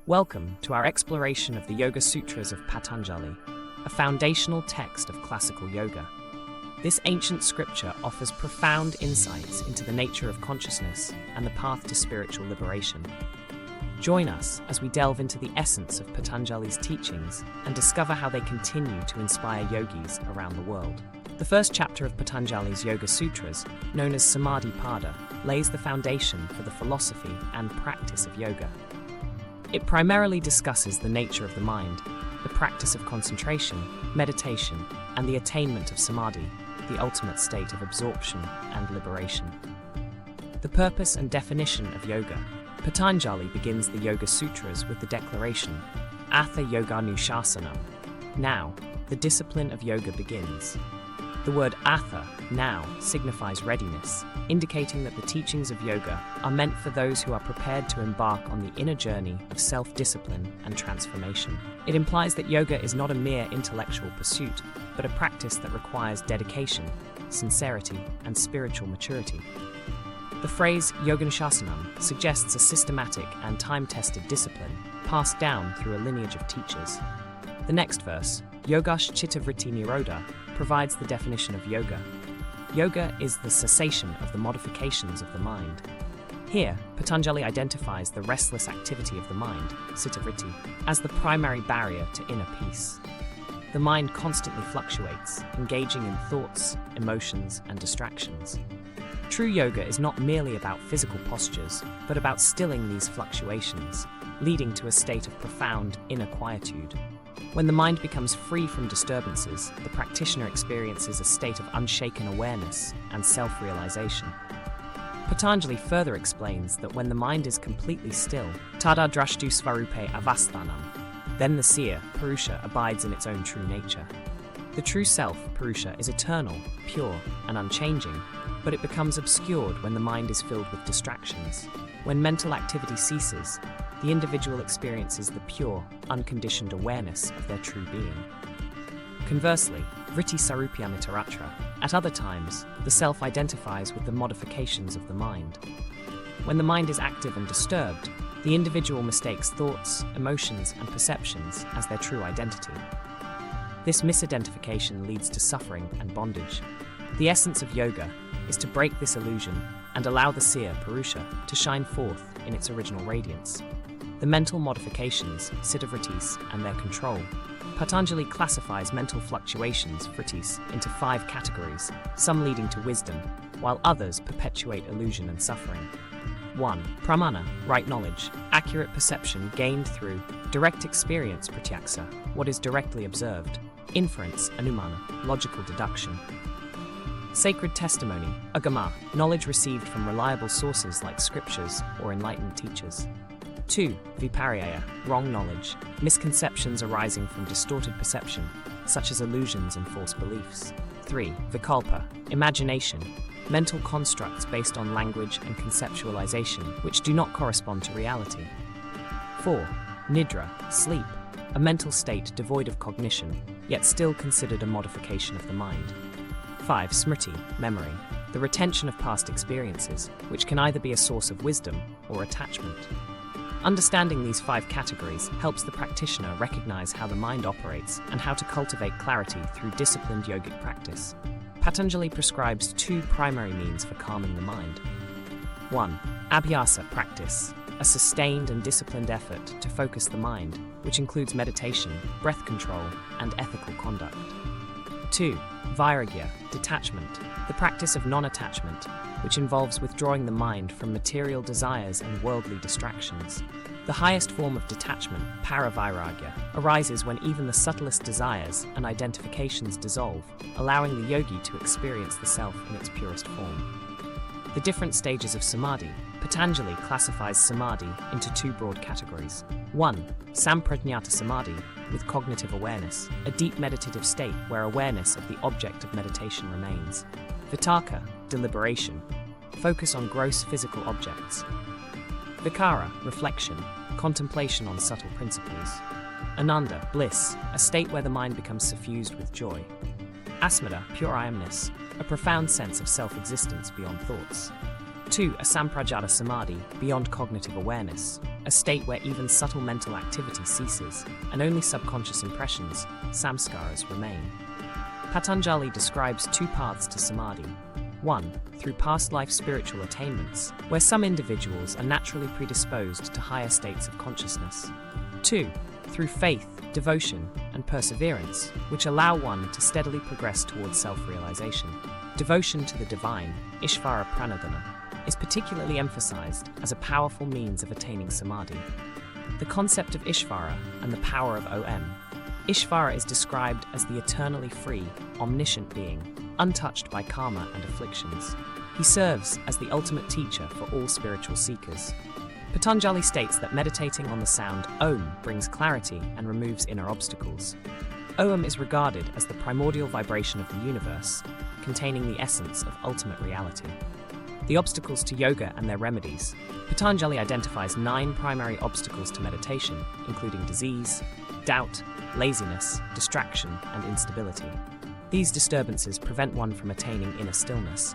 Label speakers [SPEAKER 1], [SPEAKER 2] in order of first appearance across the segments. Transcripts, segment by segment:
[SPEAKER 1] Welcome to our exploration of the Yoga Sutras of Patanjali, a foundational text of classical yoga. This ancient scripture offers profound insights into the nature of consciousness and the path to spiritual liberation. Join us as we delve into the essence of Patanjali's teachings and discover how they continue to inspire yogis around the world. The first chapter of Patanjali's Yoga Sutras, known as Samadhi Pada, lays the foundation for the philosophy and practice of yoga. It primarily discusses the nature of the mind, the practice of concentration, meditation, and the attainment of samadhi, the ultimate state of absorption and liberation. The purpose and definition of yoga. Patanjali begins the Yoga Sutras with the declaration, Atha yoganuṣāsanam. Now, the discipline of yoga begins. The word atha, now, signifies readiness, indicating that the teachings of yoga are meant for those who are prepared to embark on the inner journey of self-discipline and transformation. It implies that yoga is not a mere intellectual pursuit, but a practice that requires dedication, sincerity, and spiritual maturity. The phrase yoganuṣāsanam suggests a systematic and time-tested discipline passed down through a lineage of teachers. The next verse, yogash citta vṛtti nirodhaḥ, provides the definition of yoga. Yoga is the cessation of the modifications of the mind. Here, Patanjali identifies the restless activity of the mind, citta vṛtti, as the primary barrier to inner peace. The mind constantly fluctuates, engaging in thoughts, emotions, and distractions. True yoga is not merely about physical postures, but about stilling these fluctuations, leading to a state of profound inner quietude. When the mind becomes free from disturbances, the practitioner experiences a state of unshaken awareness and self-realization. Patanjali further explains that when the mind is completely still, tada drashtu svarupe avasthanam, then the seer, Puruṣa, abides in its own true nature. The true self, Puruṣa, is eternal, pure, and unchanging, but it becomes obscured when the mind is filled with distractions. When mental activity ceases, the individual experiences the pure, unconditioned awareness of their true being. Conversely, vṛtti sarupyamitāratra, at other times, the self identifies with the modifications of the mind. When the mind is active and disturbed, the individual mistakes thoughts, emotions, and perceptions as their true identity. This misidentification leads to suffering and bondage. The essence of yoga is to break this illusion and allow the seer, Puruṣa, to shine forth in its original radiance. The mental modifications, citta vṛttis, and their control. Patanjali classifies mental fluctuations, vṛttis, into 5 categories, some leading to wisdom, while others perpetuate illusion and suffering. 1. Pramana, right knowledge, accurate perception gained through direct experience, pratyaksa, what is directly observed, inference, anumana, logical deduction. Sacred testimony, agama, knowledge received from reliable sources like scriptures or enlightened teachers. 2. Viparya, wrong knowledge, misconceptions arising from distorted perception, such as illusions and false beliefs. 3. Vikalpa, imagination, mental constructs based on language and conceptualization which do not correspond to reality. 4. Nidra, sleep, a mental state devoid of cognition, yet still considered a modification of the mind. 5. Smriti, memory, the retention of past experiences, which can either be a source of wisdom or attachment. Understanding these 5 categories helps the practitioner recognize how the mind operates and how to cultivate clarity through disciplined yogic practice. Patanjali prescribes 2 primary means for calming the mind. 1. Abhyāsa practice, a sustained and disciplined effort to focus the mind, which includes meditation, breath control, and ethical conduct. 2. Vairāgya, detachment, the practice of non-attachment, which involves withdrawing the mind from material desires and worldly distractions. The highest form of detachment, Vairāgya, arises when even the subtlest desires and identifications dissolve, allowing the yogi to experience the self in its purest form. The different stages of samadhi. Patanjali classifies samadhi into 2 broad categories. 1. Samprajñāta samadhi, with cognitive awareness, a deep meditative state where awareness of the object of meditation remains. Vitāka, deliberation, focus on gross physical objects. Vikāra, reflection, contemplation on subtle principles. Ananda, bliss, a state where the mind becomes suffused with joy. Asmada, pure I-amness, a profound sense of self-existence beyond thoughts. 2. Asamprajata samadhi, beyond cognitive awareness, a state where even subtle mental activity ceases and only subconscious impressions, samskaras, remain. Patanjali describes two paths to samadhi. One, through past life spiritual attainments, where some individuals are naturally predisposed to higher states of consciousness. Two, through faith, devotion, and perseverance, which allow one to steadily progress towards self-realization. Devotion to the divine, Ishvara Pranadhana, is particularly emphasized as a powerful means of attaining samadhi. The concept of Ishvara and the power of Om. Ishvara is described as the eternally free, omniscient being, untouched by karma and afflictions. He serves as the ultimate teacher for all spiritual seekers. Patanjali states that meditating on the sound Om brings clarity and removes inner obstacles. Om is regarded as the primordial vibration of the universe, containing the essence of ultimate reality. The obstacles to yoga and their remedies. Patanjali identifies 9 primary obstacles to meditation, including disease, doubt, laziness, distraction, and instability. These disturbances prevent one from attaining inner stillness.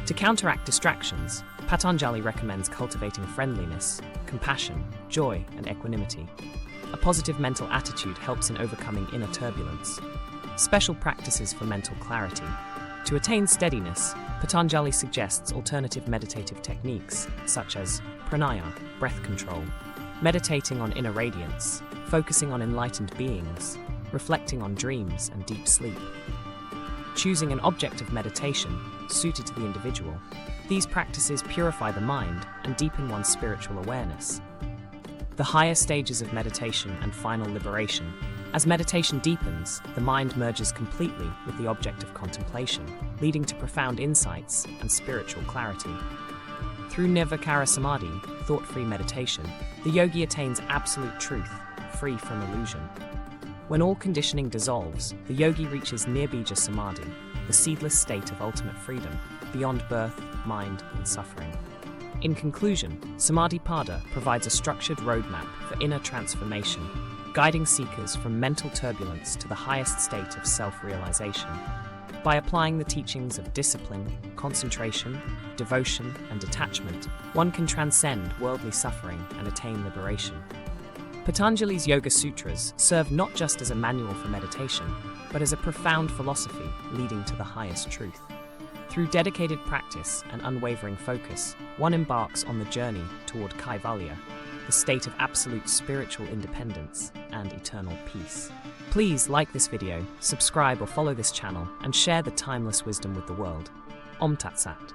[SPEAKER 1] To counteract distractions, Patanjali recommends cultivating friendliness, compassion, joy, and equanimity. A positive mental attitude helps in overcoming inner turbulence. Special practices for mental clarity. To attain steadiness, Patanjali suggests alternative meditative techniques, such as pranaya, breath control, meditating on inner radiance, focusing on enlightened beings, reflecting on dreams and deep sleep. Choosing an object of meditation suited to the individual. These practices purify the mind and deepen one's spiritual awareness. The higher stages of meditation and final liberation. As meditation deepens, the mind merges completely with the object of contemplation, leading to profound insights and spiritual clarity. Through nirvikāra samadhi, thought-free meditation, the yogi attains absolute truth, free from illusion. When all conditioning dissolves, the yogi reaches nirbija samadhi, the seedless state of ultimate freedom, beyond birth, mind, and suffering. In conclusion, Samadhi Pada provides a structured roadmap for inner transformation, guiding seekers from mental turbulence to the highest state of self-realization. By applying the teachings of discipline, concentration, devotion, and detachment, one can transcend worldly suffering and attain liberation. Patanjali's Yoga Sutras serve not just as a manual for meditation, but as a profound philosophy leading to the highest truth. Through dedicated practice and unwavering focus, one embarks on the journey toward Kaivalya, the state of absolute spiritual independence and eternal peace. Please like this video, subscribe or follow this channel, and share the timeless wisdom with the world. Om Tat Sat.